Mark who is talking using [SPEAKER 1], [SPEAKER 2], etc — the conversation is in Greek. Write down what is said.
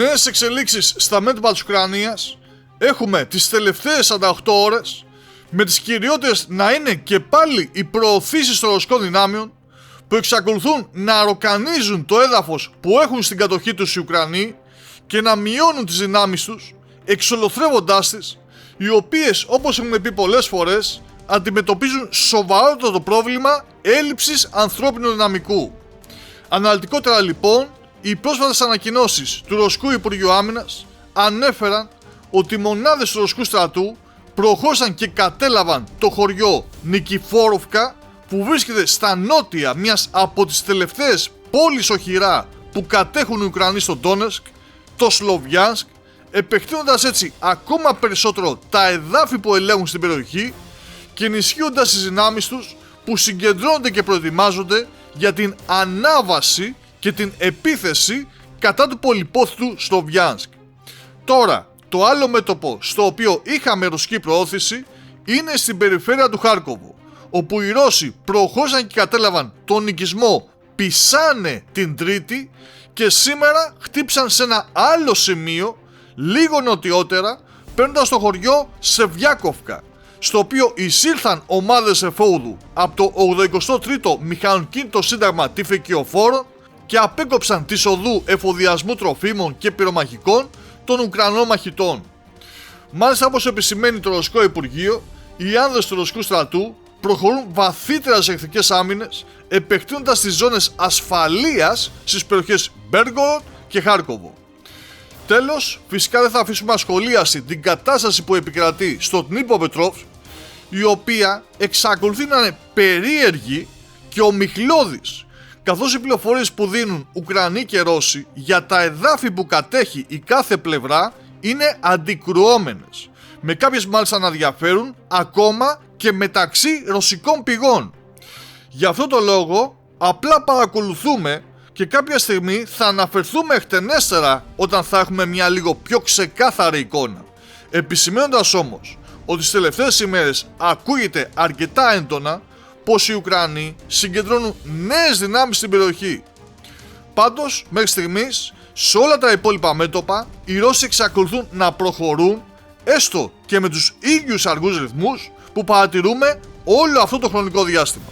[SPEAKER 1] Νέες εξελίξεις στα μέτωπα της Ουκρανίας έχουμε τις τελευταίες 48 ώρες, με τις κυριότερες να είναι και πάλι οι προωθήσεις των ρωσικών δυνάμεων που εξακολουθούν να αρροκανίζουν το έδαφος που έχουν στην κατοχή τους οι Ουκρανοί και να μειώνουν τις δυνάμεις τους, εξολοθρεύοντάς τις, οι οποίες, όπως έχουμε πει πολλές φορές, αντιμετωπίζουν σοβαρότατο πρόβλημα έλλειψης ανθρώπινου δυναμικού. Αναλυτικότερα λοιπόν, οι πρόσφατες ανακοινώσεις του Ρωσικού Υπουργείου Άμυνας ανέφεραν ότι οι μονάδες του Ρωσικού στρατού προχώρησαν και κατέλαβαν το χωριό Νικηφόροβκα, που βρίσκεται στα νότια μιας από τις τελευταίες πόλεις οχυρά που κατέχουν οι Ουκρανοί στο Ντόνεσκ, το Σλοβιάνσκ, επεκτείνοντας έτσι ακόμα περισσότερο τα εδάφη που ελέγχουν στην περιοχή και ενισχύοντας τις δυνάμεις τους που συγκεντρώνονται και προετοιμάζονται για την ανάβαση και την επίθεση κατά του πολυπόθητου Σλοβιάνσκ. Τώρα, το άλλο μέτωπο στο οποίο είχαμε ρωσική προώθηση είναι στην περιφέρεια του Χάρκοβου, όπου οι Ρώσοι προχώρησαν και κατέλαβαν τον οικισμό Πισάνε την Τρίτη και σήμερα χτύπησαν σε ένα άλλο σημείο λίγο νοτιότερα, παίρνοντας το χωριό Σεβιάκοφκα, στο οποίο εισήλθαν ομάδες εφόδου από το 83ο Μηχανοκίνητο Σύνταγμα Τυφεκιοφόρων και απέκοψαν τις οδού εφοδιασμού τροφίμων και πυρομαχικών των Ουκρανών μαχητών. Μάλιστα, όπως επισημαίνει το Ρωσικό Υπουργείο, οι άνδρες του Ρωσικού στρατού προχωρούν βαθύτερα σε εχθρικές άμυνες, επεκτείνοντας τις ζώνες ασφαλείας στις περιοχές Μπέργκοροντ και Χάρκοβο. Τέλος, φυσικά δεν θα αφήσουμε ασχολίαστη την κατάσταση που επικρατεί στο Ντνίπροπετρόβσκ, η οποία εξακολουθεί να είναι περίεργη και ομιχλώδης, καθώς οι πληροφορίες που δίνουν Ουκρανοί και Ρώσοι για τα εδάφη που κατέχει η κάθε πλευρά είναι αντικρουόμενες, με κάποιες μάλιστα να διαφέρουν ακόμα και μεταξύ ρωσικών πηγών. Γι' αυτό το λόγο απλά παρακολουθούμε και κάποια στιγμή θα αναφερθούμε εκτενέστερα όταν θα έχουμε μια λίγο πιο ξεκάθαρη εικόνα, επισημαίνοντας όμως ότι τις τελευταίες ημέρες ακούγεται αρκετά έντονα πως οι Ουκρανοί συγκεντρώνουν νέες δυνάμεις στην περιοχή. Πάντως, μέχρι στιγμής, σε όλα τα υπόλοιπα μέτωπα, οι Ρώσοι εξακολουθούν να προχωρούν, έστω και με τους ίδιους αργούς ρυθμούς που παρατηρούμε όλο αυτό το χρονικό διάστημα.